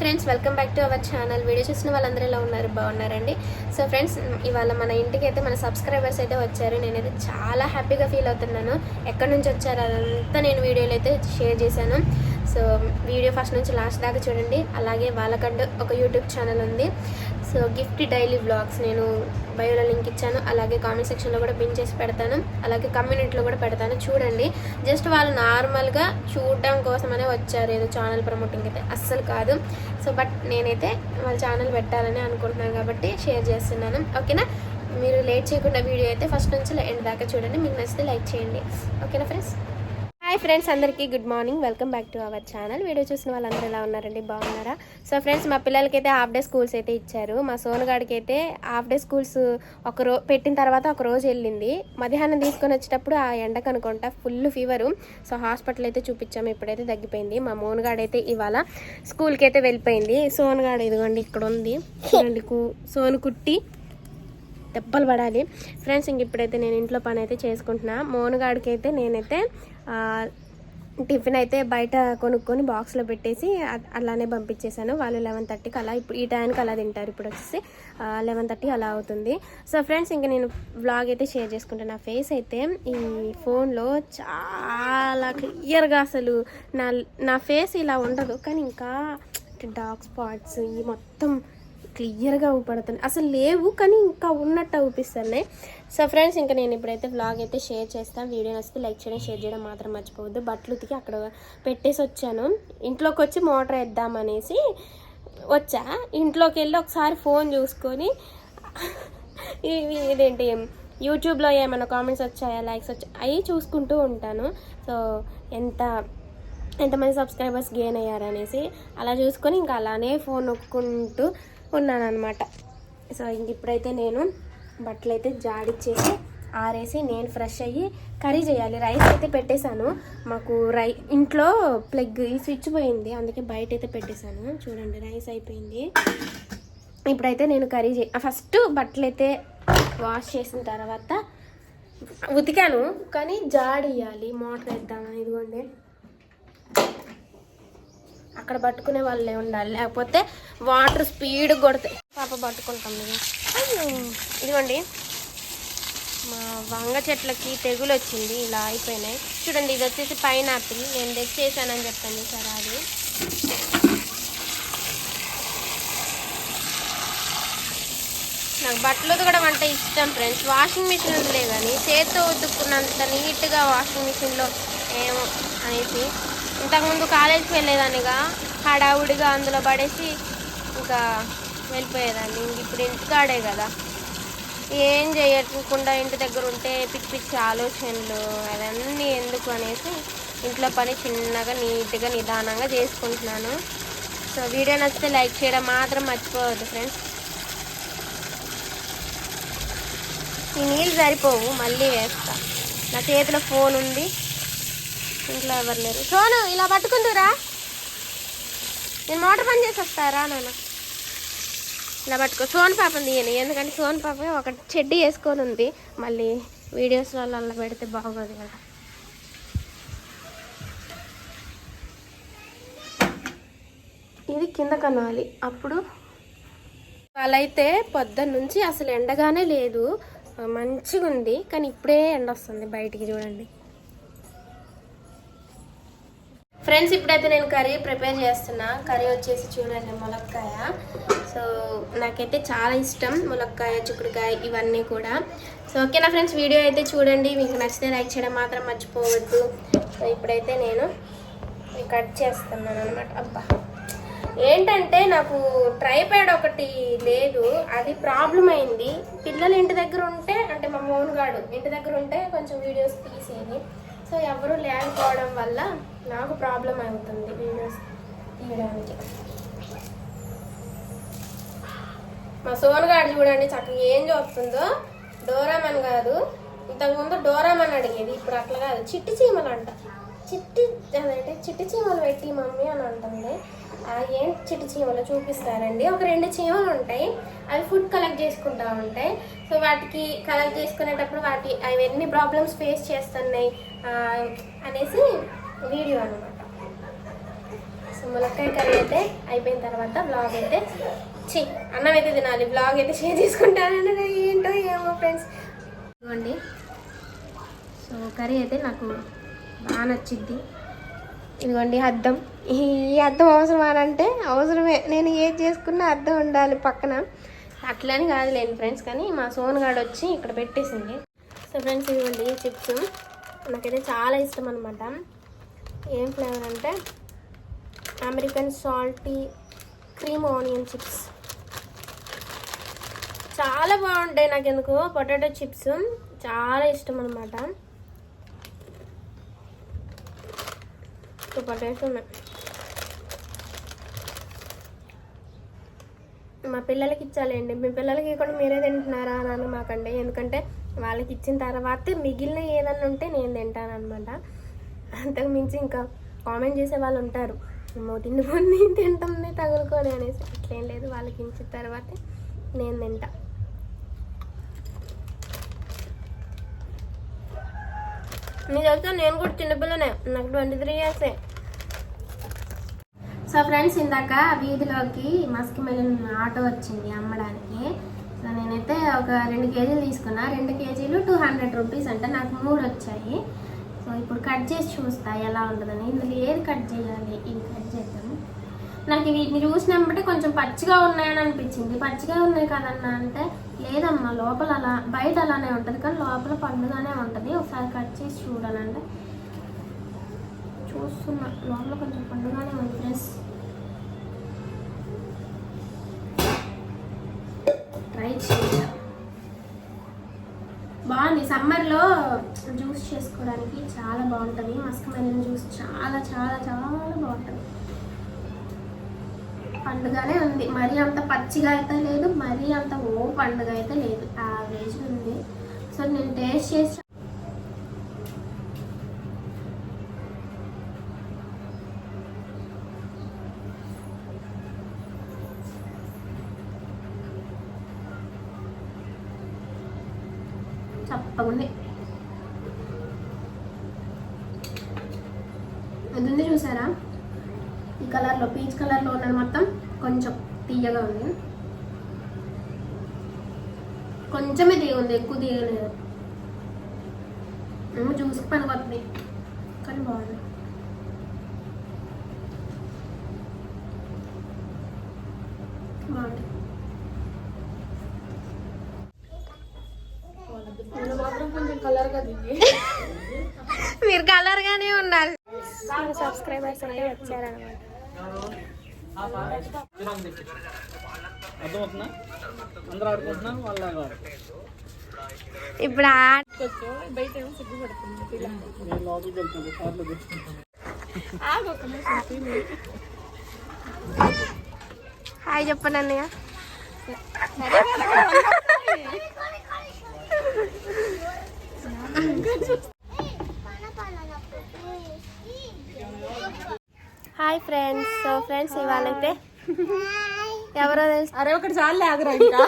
Friends, welcome back to our channel. Video చూసిన వాళ్ళందరూ ఎలా ఉన్నారు? బాగున్నారండి. సో ఫ్రెండ్స్, ఇవాళ మన ఇంటికి అయితే మన సబ్స్క్రైబర్స్ అయితే వచ్చారు. నేనైతే చాలా హ్యాపీగా ఫీల్ అవుతున్నాను. ఎక్కడి నుంచి వచ్చారు అదంతా నేను వీడియోలో అయితే షేర్ చేశాను. సో వీడియో ఫస్ట్ నుంచి లాస్ట్ దాకా చూడండి. అలాగే వాళ్ళకంటూ ఒక యూట్యూబ్ ఛానల్ ఉంది. సో గిఫ్ట్ డైలీ వ్లాగ్స్ నేను బయోలో లింక్ ఇచ్చాను. అలాగే కామెంట్ సెక్షన్లో కూడా పిన్ చేసి పెడతాను. అలాగే కమ్యూనిటీలో కూడా పెడతాను, చూడండి. జస్ట్ వాళ్ళు నార్మల్గా చూడడం కోసమనే వచ్చారు, ఏదో ఛానల్ ప్రమోటింగ్ అయితే అస్సలు కాదు. సో బట్ నేనైతే వాళ్ళ ఛానల్ పెట్టాలని అనుకుంటున్నాను కాబట్టి షేర్ చేస్తున్నాను. ఓకేనా? మీరు లేట్ చేయకుండా వీడియో అయితే ఫస్ట్ నుంచి ఎండ్ దాకా చూడండి. మీకు నచ్చితే లైక్ చేయండి. ఓకేనా ఫ్రెండ్స్? హాయ్ ఫ్రెండ్స్, అందరికీ good morning. Welcome back to our channel. Video చూసిన వాళ్ళందరూ ఎలా ఉన్నారండి? బాగున్నారా? సో ఫ్రెండ్స్, మా పిల్లలకైతే హాఫ్ డే స్కూల్స్ అయితే ఇచ్చారు. మా సోనుగాడికి అయితే హాఫ్ డే స్కూల్స్ పెట్టిన తర్వాత ఒక రోజు వెళ్ళింది. మధ్యాహ్నం తీసుకొని వచ్చేటప్పుడు ఆ ఎండకు అనుకుంటా ఫుల్ ఫీవరు. సో హాస్పిటల్ అయితే చూపించాము, ఇప్పుడైతే తగ్గిపోయింది. మా మోనుగాడైతే ఇవాళ స్కూల్కి అయితే వెళ్ళిపోయింది. సోనుగాడు ఇదిగోండి ఇక్కడ ఉంది, చూడండి. సోను కుట్టి దెబ్బలు పడాలి ఫ్రెండ్స్. ఇంక ఇప్పుడైతే నేను ఇంట్లో పని అయితే చేసుకుంటున్నా. మోనుగాడికి అయితే నేనైతే టిఫిన్ అయితే బయట కొనుక్కొని బాక్స్లో పెట్టేసి అలానే పంపించేశాను. వాళ్ళు 11:30కి అలా, ఇప్పుడు ఈ టైంకి అలా తింటారు. ఇప్పుడు వచ్చేసి 11:30 అలా అవుతుంది. సో ఫ్రెండ్స్, ఇంకా నేను వ్లాగ్ అయితే షేర్ చేసుకుంటాను. నా ఫేస్ అయితే ఈ ఫోన్లో చాలా క్లియర్గా, అసలు నా ఫేస్ ఇలా ఉండదు, కానీ ఇంకా డార్క్ స్పాట్స్ ఈ మొత్తం క్లియర్గా ఊపడుతుంది. అసలు లేవు, కానీ ఇంకా ఉన్నట్టు ఊపిస్తున్నాయి. సో ఫ్రెండ్స్, ఇంకా నేను ఇప్పుడైతే వ్లాగ్ అయితే షేర్ చేస్తాను. వీడియో నచ్చితే లైక్ చేయడం, షేర్ చేయడం మాత్రం మర్చిపోవద్దు. బట్టలు ఉతికి అక్కడ పెట్టేసి వచ్చాను. ఇంట్లోకి వచ్చి మోటార్ వేద్దామనేసి వచ్చా. ఇంట్లోకి వెళ్ళి ఒకసారి ఫోన్ చూసుకొని ఇదేంటి యూట్యూబ్లో ఏమైనా కామెంట్స్ వచ్చాయా, లైక్స్ వచ్చాయా, అవి చూసుకుంటూ ఉంటాను. సో ఎంతమంది సబ్స్క్రైబర్స్ గెయిన్ అయ్యారనేసి అలా చూసుకొని ఇంకా అలానే ఫోన్ నొక్కుంటూ ఉన్నాను అనమాట. సో ఇంక ఇప్పుడైతే నేను బట్టలు అయితే జాడిచ్చేసి ఆరేసి నేను ఫ్రెష్ అయ్యి కర్రీ చేయాలి. రైస్ అయితే పెట్టేశాను. మాకు ఇంట్లో ప్లగ్ ఈ స్విచ్ పోయింది, అందుకే బయట అయితే పెట్టేశాను. చూడండి, రైస్ అయిపోయింది. ఇప్పుడైతే నేను కర్రీ ఫస్ట్ బట్టలు అయితే వాష్ చేసిన తర్వాత ఉతికాను, కానీ జాడియాలి, మోటార్ వేద్దామని. ఇదిగోండి, అక్కడ పట్టుకునే వాళ్ళే ఉండాలి, లేకపోతే వాటర్ స్పీడ్ కొడతాయి. పాప పట్టుకుంటాం ఇది. ఇదిగోండి, మా వంగ చెట్లకి తెగులు వచ్చింది, ఇలా అయిపోయినాయి. చూడండి, ఇది వచ్చేసి పైనాపిల్, నేను తెచ్చేసానని చెప్పాను సార్. అది నాకు బట్టలు ఉతకడం అంటే ఇష్టం ఫ్రెండ్స్. వాషింగ్ మిషన్ ఉందిలే, కానీ చేతితో ఉతుక్కున్నంత నీట్గా వాషింగ్ మిషన్లో ఏమో అనేసి. ఇంతకుముందు కాలేజీకి వెళ్ళేదానిగా హడావుడిగా అందులో పడేసి ఇంకా వెళ్ళిపోయేదాన్ని. ఇప్పుడు ఇంటికాడే కదా, ఏం చేయకుండా ఇంటి దగ్గర ఉంటే పిచ్చి పిచ్చి ఆలోచనలు అవన్నీ ఎందుకు అనేసి ఇంట్లో పని చిన్నగా నీట్గా నిదానంగా చేసుకుంటున్నాను. సో వీడియో నచ్చితే లైక్ చేయడం మాత్రం మర్చిపోవద్దు ఫ్రెండ్స్. ఈ నీళ్ళు సరిపోవు, మళ్ళీ వేస్తా. నా చేతిలో ఫోన్ ఉంది, ఇంట్లో ఎవరు లేరు. సోను ఇలా పట్టుకుందురా, నేను మోటార్ పని చేసి వస్తారా నాన్న? ఇలా పట్టుకో. సోను పాపని తీయను, ఎందుకంటే సోను పాప ఒక చెడ్డీ వేసుకొని ఉంది. మళ్ళీ వీడియోస్లో అలా పెడితే బాగోదు కదా. ఇది కింద కనాలి. అప్పుడు వాళ్ళైతే పొద్దున్న నుంచి అసలు ఎండగానే లేదు, మంచిగా ఉంది. కానీ ఇప్పుడే ఎండ వస్తుంది బయటికి, చూడండి ఫ్రెండ్స్. ఇప్పుడైతే నేను కర్రీ ప్రిపేర్ చేస్తున్నా. కర్రీ వచ్చేసి చూడండి, ములక్కాయ. సో నాకైతే చాలా ఇష్టం ములక్కాయ, చిక్కుడుకాయ ఇవన్నీ కూడా. సో ఓకేనా ఫ్రెండ్స్, వీడియో అయితే చూడండి. మీకు నచ్చితే లైక్ చేయడం మాత్రం మర్చిపోవద్దు. సో ఇప్పుడైతే నేను కట్ చేస్తున్నాను అనమాట. అబ్బా, ఏంటంటే నాకు ట్రైప్యాడ్ ఒకటి లేదు, అది ప్రాబ్లం అయింది. పిల్లలు ఇంటి దగ్గర ఉంటే, అంటే మా మోనుగాడు ఇంటి దగ్గర ఉంటే కొంచెం వీడియోస్ తీసేది. సో ఎవరు లేకపోవడం వల్ల నాకు ప్రాబ్లం అవుతుంది వీడియోస్ తీయడానికి. మా సోనుగాడు చూడండి చక్కగా ఏం చూస్తుందో. డోరామన్ కాదు, ఇంతకుముందు డోరామన్ అడిగేది, ఇప్పుడు అట్లా కాదు. చిట్టి చీమలు అంట, అదంటే చిట్టి చీమలు పెట్టి మమ్మీ అని అంటుంది. ఏం చిట్టి చీమలు చూపిస్తారండి. ఒక 2 చీమలు ఉంటాయి, అవి ఫుడ్ కలెక్ట్ చేసుకుంటూ ఉంటాయి. సో వాటికి కలెక్ట్ చేసుకునేటప్పుడు అవి ఎన్ని ప్రాబ్లమ్స్ ఫేస్ చేస్తున్నాయి అనేసి వీడియో అనమాట. సో ములక్కాయ కర్రీ అయితే అయిపోయిన తర్వాత బ్లాగ్ అయితే అన్నం అయితే తినాలి, బ్లాగ్ అయితే షేర్ చేసుకుంటానని ఏంటో ఏమో ఫ్రెండ్స్. ఇవ్వండి, సో కర్రీ అయితే నాకు బాగా నచ్చిద్ది. ఇదిగోండి అద్దం. ఈ అద్దం అవసరమా అంటే అవసరమే, నేను ఏది చేసుకున్నా అద్దం ఉండాలి పక్కన. అట్లని కాదులేండి ఫ్రెండ్స్, కానీ మా సోనుగాడు వచ్చి ఇక్కడ పెట్టేసింది. సో ఫ్రెండ్స్ ఇదిగోండి చిప్స్, నాకైతే చాలా ఇష్టం అనమాట. ఏం ఫ్లేవర్ అంటే American salty cream onion chips, చాలా బాగుంటాయి. నాకు ఎందుకు పొటాటో చిప్స్ చాలా ఇష్టం అనమాట. సూపర్ టేస్ట్ ఉన్నాయి. మా పిల్లలకి ఇచ్చాలండి, మీ పిల్లలకి కూడా మీరే తింటున్నారా అని అనమాకండి, ఎందుకంటే వాళ్ళకి ఇచ్చిన తర్వాత మిగిలిన ఏదన్నా ఉంటే నేను తింటాను అనమాట. అంతకు మించి ఇంకా కామెంట్ చేసే వాళ్ళు ఉంటారు, తిండి పొంది తింటుంది తగులుకొని అనేసి. అట్లేం లేదు, వాళ్ళకి ఇచ్చిన తర్వాత నేను తింటా. నీ తెలుసా నేను కూడా చిన్నపిల్లనే, నాకు 23 years. సో ఫ్రెండ్స్ ఇందాక వీధిలోకి మస్క్ మెలన్ ఆటో వచ్చింది అమ్మడానికి. సో నేనైతే ఒక 2 కేజీలు తీసుకున్నా. 2 కేజీలు 200 రూపీస్ అంటే నాకు 3 వచ్చాయి. సో ఇప్పుడు కట్ చేసి చూస్తా ఎలా ఉంటుందని. ఇందులో ఏది కట్ చేయాలి, ఇది కట్ చేద్దాం. నాకు వీటిని చూసినప్పుడే కొంచెం పచ్చిగా ఉన్నాయని అనిపించింది. పచ్చిగా ఉన్నాయి కదన్నా అంటే లేదమ్మా, లోపల అలా బయట అలానే ఉంటుంది కానీ లోపల పండుగానే ఉంటుంది. ఒకసారి కట్ చేసి చూడాలంటే చూస్తున్నా, లోపల కొంచెం పండుగానే ఉంది ఫ్రెండ్స్. ట్రై చేద్దాం. బాగుంది, సమ్మర్లో జ్యూస్ చేసుకోవడానికి చాలా బాగుంటుంది. మస్క్ మెలన్ జ్యూస్ చాలా చాలా చాలా బాగుంటుంది. పండుగానే ఉంది, మరీ అంత పచ్చిగా అయితే లేదు, మరీ అంత పండుగ అయితే లేదు, యావరేజ్ ఉంది. సో నేను టేస్ట్ చేసి చప్పగుంది. అది ఉంది చూసారా, ఈ కలర్లో పీచ్ కలర్లో ఉన్నది మొత్తం కొంచెం తీయగా ఉంది. కొంచెమే తీయ ఉంది, ఎక్కువ తీయలేదు. జ్యూస్కి పని వస్తుంది కానీ బాగుంది. బాగుంది. మీరు కలర్గానే ఉన్నారు. సబ్స్క్రైబర్స్ అంటే వచ్చారనమాట. ఇప్పుడు హాయ్ చెప్పండి అన్నయ్య. Hi friends. సో ఫ్రెండ్స్ ఇవాళైతే ఎవరో తెలుసు, అరే ఒకటి చాలు ఆగరా ఇంకా.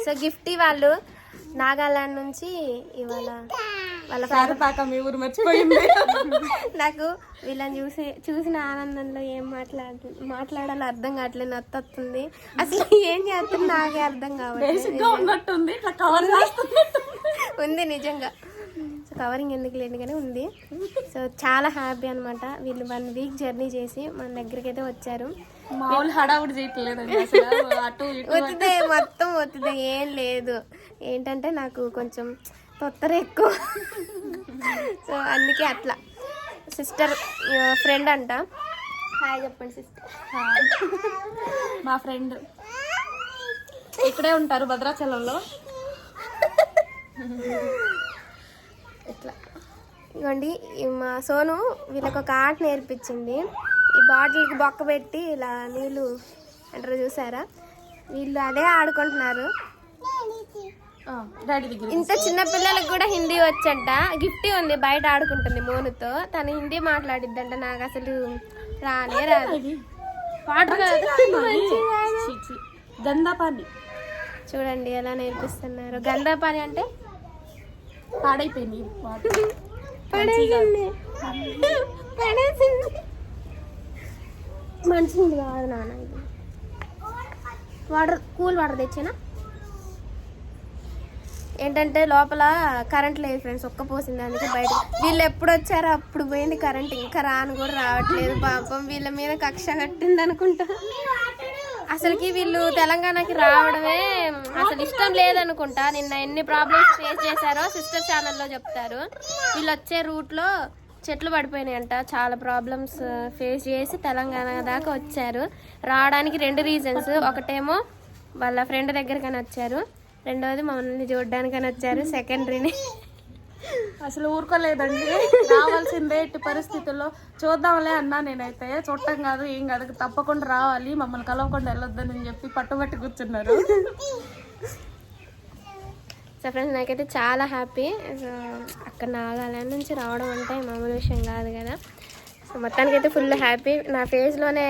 సో గిఫ్ట్ వాళ్ళు నాగాలాండ్ నుంచి ఇవాళ వాళ్ళ పాక మీ ఊరు మర్చిపోయింది. నాకు వీళ్ళని చూసిన ఆనందంలో ఏం మాట్లాడాలో అర్థం కావట్లేదు, నత్తుంది. అసలు ఏం చేస్తుంది నాకే అర్థం కావట్లేదు. ఉన్నట్టుంది కవర్ ఉంది నిజంగా. సో కవరింగ్ ఎందుకు లేదు కానీ ఉంది. సో చాలా హ్యాపీ అనమాట. వీళ్ళు 1 వీక్ జర్నీ చేసి మన దగ్గరికి అయితే వచ్చారు. మామూలు హడావుడి చేయట్లేదు, ఒత్తిదే మొత్తం ఒత్తిదే, ఏం లేదు. ఏంటంటే నాకు కొంచెం తొత్తర ఎక్కువ. సో అందుకే అట్లా. సిస్టర్ ఫ్రెండ్ అంట. హాయ్ చెప్పండి సిస్టర్. మా ఫ్రెండ్ ఇక్కడే ఉంటారు భద్రాచలంలో. ఇట్లా ఇవ్వండి, మా సోను వీళ్ళకి ఒక ఆట నేర్పించింది. ఈ బాటిల్కి బొక్క పెట్టి ఇలా నీళ్ళు అంటారు చూసారా, వీళ్ళు అదే ఆడుకుంటున్నారు. ఇంత చిన్న పిల్లలకు కూడా హిందీ వచ్చంట. గిఫ్ట్ ఉంది బయట ఆడుకుంటుంది మోనుతో, తను హిందీ మాట్లాడిద్దంట. నాకు అసలు రానే రాదు. పాట గంధాపాని చూడండి ఎలా నేర్పిస్తున్నారు. గంధాపాని అంటే పాడైపోయింది, పడేసింది. మంచిది కాదు నాన్న, ఇది వాటర్ కూల్ వాటర్ తెచ్చానా. ఏంటంటే లోపల కరెంట్ లేదు ఫ్రెండ్స్, ఒక్క పోసింది, అందుకే బయట. వీళ్ళు ఎప్పుడు వచ్చారో అప్పుడు పోయింది కరెంట్, ఇంకా రాను కూడా రావట్లేదు. పాపం వీళ్ళ మీద కక్ష కట్టింది అనుకుంటా. అసలుకి వీళ్ళు తెలంగాణకి రావడమే అసలు ఇష్టం లేదనుకుంటా. నిన్న ఎన్ని ప్రాబ్లమ్స్ ఫేస్ చేశారో సిస్టర్ ఛానల్లో చెప్తారు. వీళ్ళు వచ్చే రూట్లో చెట్లు పడిపోయినాయంట, చాలా ప్రాబ్లమ్స్ ఫేస్ చేసి తెలంగాణ దాకా వచ్చారు. రావడానికి 2 రీజన్స్, ఒకటేమో వాళ్ళ ఫ్రెండ్ దగ్గరకని వచ్చారు, రెండవది మమ్మల్ని చూడడానికని వచ్చారు. సెకండరీని అసలు ఊరుకోలేదండి, రావాల్సిందే ఎట్టి పరిస్థితుల్లో. చూద్దాంలే అన్నా నేనైతే, చూడటం కాదు ఏం కాదు, తప్పకుండా రావాలి, మమ్మల్ని కలవకుండా వెళ్ళొద్దని చెప్పి పట్టుబట్టి కూర్చున్నారు. సో ఫ్రెండ్స్ నాకైతే చాలా హ్యాపీ. సో అక్కడ నాగాలాండ్ నుంచి రావడం అంటే మామూలు విషయం కాదు కదా. సో మొత్తానికైతే ఫుల్ హ్యాపీ, నా ఫేస్లోనే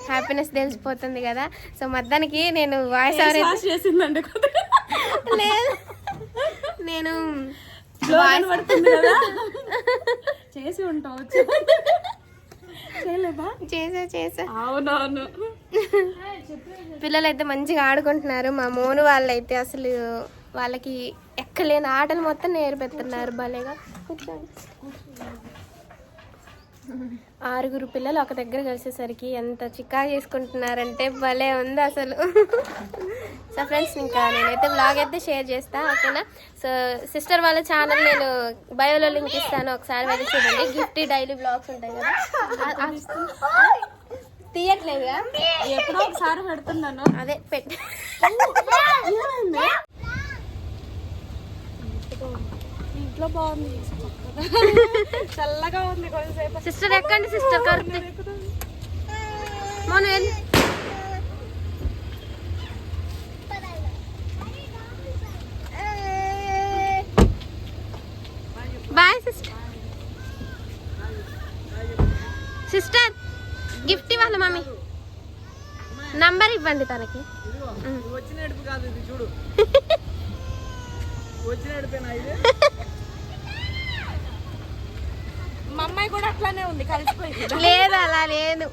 హ్యాపీనెస్ తెలిసిపోతుంది కదా. సో మొత్తానికి నేను వాయిస్ ఓవర్ చేసిందండి, లేదు నేను పడుతుంది కదా, చేసి ఉంటావు. చేసా. అవునవును. పిల్లలు అయితే మంచిగా ఆడుకుంటున్నారు. మా మోను వాళ్ళైతే అసలు వాళ్ళకి ఎక్కలేని ఆటలు మొత్తం నేర్పెడుతున్నారు భలేగా. కూర్చోండి. 6 పిల్లలు ఒక దగ్గర కలిసేసరికి ఎంత చిక్కా చేసుకుంటున్నారంటే భలే ఉంది అసలు. సో ఫ్రెండ్స్ ఇంకా నేనైతే బ్లాగ్ అయితే షేర్ చేస్తా, ఓకేనా. సో సిస్టర్ వాళ్ళ ఛానల్ నేను బయోలో లింక్ ఇస్తాను, ఒకసారి వెళ్ళి చూడండి. గిఫ్ట్ డైలీ బ్లాగ్స్ ఉంటాయి కదా, తీయట్లేదుగా, ఎప్పుడో ఒకసారి పెడుతున్నాను. అదే పెట్టి. ఇంట్లో బాగుంది, చల్లగా ఉంది కొంచెంసేపు. సిస్టర్ ఎక్కండి sister, correct. Monu boy sister. Sister gift ఇవ్వాలి మమ్మీ, నంబర్ ఇవ్వండి తనకి. మా అమ్మాయి కూడా అట్లానే ఉంది, కలిసిపోయింది. లేదు అలా లేదు.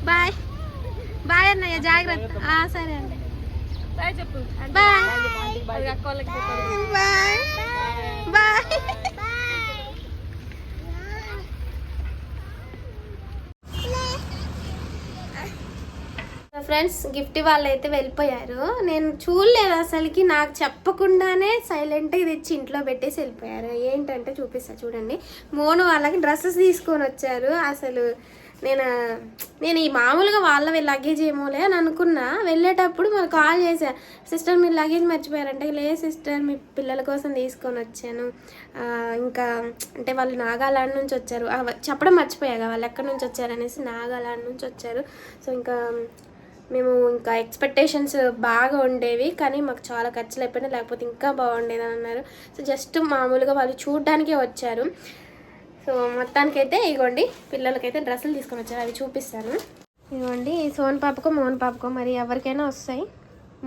బాయ్ బాయ్ అన్నయ్య, జాగ్రత్త. సరే అండి, బాయ్ చెప్పు. Bye bye bye. Friends gift వాళ్ళు అయితే వెళ్ళిపోయారు, నేను చూడలేదు అసలుకి. నాకు చెప్పకుండానే సైలెంట్గా తెచ్చి ఇంట్లో పెట్టేసి వెళ్ళిపోయారు. ఏంటంటే చూపిస్తా చూడండి. మోను వాళ్ళకి డ్రెస్సెస్ తీసుకొని వచ్చారు. అసలు నేను ఈ మామూలుగా వాళ్ళ లగేజ్ ఏమోలే అని అనుకున్నా. వెళ్ళేటప్పుడు మరి కాల్ చేశారు, సిస్టర్ మీరు లగేజ్ మర్చిపోయారంటే. లేదు సిస్టర్ మీ పిల్లల కోసం తీసుకొని వచ్చాను. ఇంకా అంటే వాళ్ళు నాగాలాండ్ నుంచి వచ్చారు, చెప్పడం మర్చిపోయాగా వాళ్ళు ఎక్కడి నుంచి వచ్చారనేసి. నాగాలాండ్ నుంచి వచ్చారు. సో ఇంకా మేము ఇంకా ఎక్స్పెక్టేషన్స్ బాగా ఉండేవి, కానీ మాకు చాలా ఖర్చులు అయిపోయినాయి, లేకపోతే ఇంకా బాగుండేది అని అన్నారు. సో జస్ట్ మామూలుగా వాళ్ళు చూడడానికే వచ్చారు. సో మొత్తానికైతే ఇగోండి పిల్లలకైతే డ్రెస్సులు తీసుకొని వచ్చారు, అవి చూపిస్తాను. ఇదిగోండి సోన్ పాపకో మోన్ పాపకో మరి ఎవరికైనా వస్తాయి.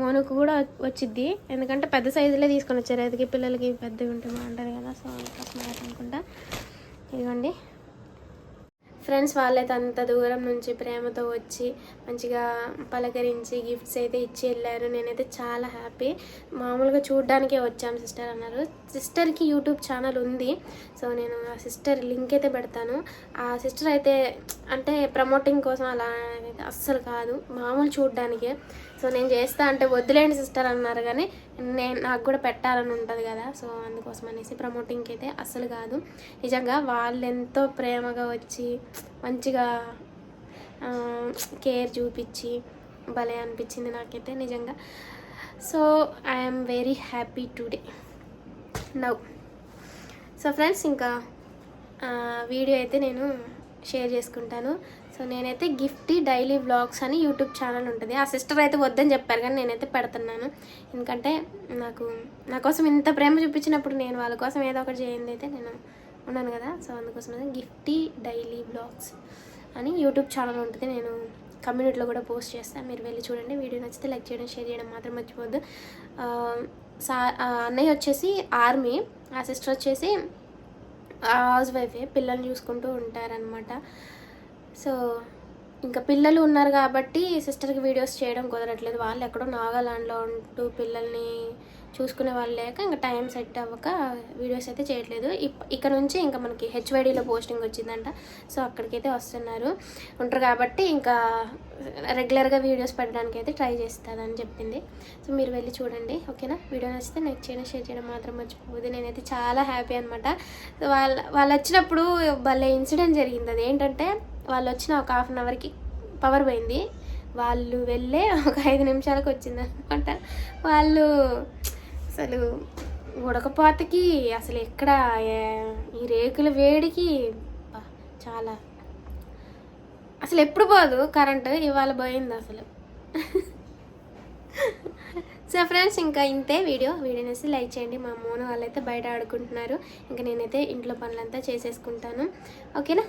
మోనుకు కూడా వచ్చిద్ది, ఎందుకంటే పెద్ద సైజులే తీసుకొని వచ్చారు. ఎదిగే పిల్లలకి పెద్దగా ఉంటే బాగుంటుంది కదా, సో అనుకుంటా. ఇదిగోండి ఫ్రెండ్స్ వాళ్ళైతే అంత దూరం నుంచి ప్రేమతో వచ్చి మంచిగా పలకరించి గిఫ్ట్స్ అయితే ఇచ్చి వెళ్ళారు. నేనైతే చాలా హ్యాపీ. మామూలుగా చూడడానికే వచ్చాము సిస్టర్ అన్నారు. సిస్టర్కి యూట్యూబ్ ఛానల్ ఉంది, సో నేను ఆ సిస్టర్ లింక్ అయితే పెడతాను. ఆ సిస్టర్ అయితే అంటే ప్రమోటింగ్ కోసం అలా అస్సలు కాదు, మామూలు చూడడానికే. సో నేను చేస్తా అంటే వద్దులేండి సిస్టర్ అన్నారు, కానీ నాకు కూడా పెట్టాలని ఉంటుంది కదా, సో అందుకోసం అనేసి ప్రమోటింగ్కి అయితే అస్సలు కాదు. నిజంగా వాళ్ళు ఎంతో ప్రేమగా వచ్చి మంచిగా కేర్ చూపించి భలే అనిపించింది నాకైతే నిజంగా. So I'm very happy today now. So friends ఇంకా వీడియో అయితే నేను షేర్ చేసుకుంటాను. సో నేనైతే గిఫ్ట్ డైలీ వ్లాగ్స్ అని యూట్యూబ్ ఛానల్ ఉంటుంది. ఆ సిస్టర్ అయితే వద్దని చెప్పారు, కానీ నేనైతే పెడుతున్నాను. ఎందుకంటే నా కోసం ఇంత ప్రేమ చూపించినప్పుడు నేను వాళ్ళ కోసం ఏదో ఒకటి చేయండి అయితే నేను ఉన్నాను కదా. సో అందుకోసం గిఫ్ట్ డైలీ వ్లాగ్స్ అని యూట్యూబ్ ఛానల్ ఉంటుంది. నేను కమ్యూనిటీలో కూడా పోస్ట్ చేస్తాను, మీరు వెళ్ళి చూడండి. వీడియో నచ్చితే లైక్ చేయడం, షేర్ చేయడం మాత్రం మర్చిపోవద్దు. అన్నయ్య వచ్చేసి ఆర్మీ, ఆ సిస్టర్ వచ్చేసి హౌస్ వైఫే, పిల్లల్ని చూసుకుంటూ ఉంటారనమాట. సో ఇంకా పిల్లలు ఉన్నారు కాబట్టి సిస్టర్కి వీడియోస్ చేయడం కుదరట్లేదు. వాళ్ళు ఎక్కడో నాగాలాండ్లో ఉంటూ పిల్లల్ని చూసుకునే వాళ్ళు లేక ఇంకా టైం సెట్ అవ్వక వీడియోస్ అయితే చేయట్లేదు. ఇక్కడ నుంచి ఇంకా మనకి హెచ్వైడీలో పోస్టింగ్ వచ్చిందంట. సో అక్కడికైతే ఉంటారు కాబట్టి ఇంకా రెగ్యులర్గా వీడియోస్ పెట్టడానికి అయితే ట్రై చేస్తుందని చెప్పింది. సో మీరు వెళ్ళి చూడండి, ఓకేనా? వీడియో నచ్చితే లైక్ చేయడం, షేర్ చేయడం మాత్రం మర్చిపోదు. నేనైతే చాలా హ్యాపీ అనమాట. వాళ్ళు వచ్చినప్పుడు భలే ఇన్సిడెంట్ జరిగింది. అది ఏంటంటే వాళ్ళు వచ్చిన ఒక 1/2 అవర్కి పవర్ పోయింది. వాళ్ళు వెళ్ళే ఒక 5 నిమిషాలకు వచ్చిందనమాట. వాళ్ళు అసలు ఉడకపోతకి అసలు ఎక్కడ ఈ రేకుల వేడికి చాలా అసలు ఎప్పుడు పోదు కరెంటు, ఇవాళ పోయింది అసలు. సో ఫ్రెండ్స్ ఇంకా ఇంతే వీడియోనేసి లైక్ చేయండి. మా మోను వాళ్ళైతే బయట ఆడుకుంటున్నారు, ఇంకా నేనైతే ఇంట్లో పనులంతా చేసేసుకుంటాను, ఓకేనా?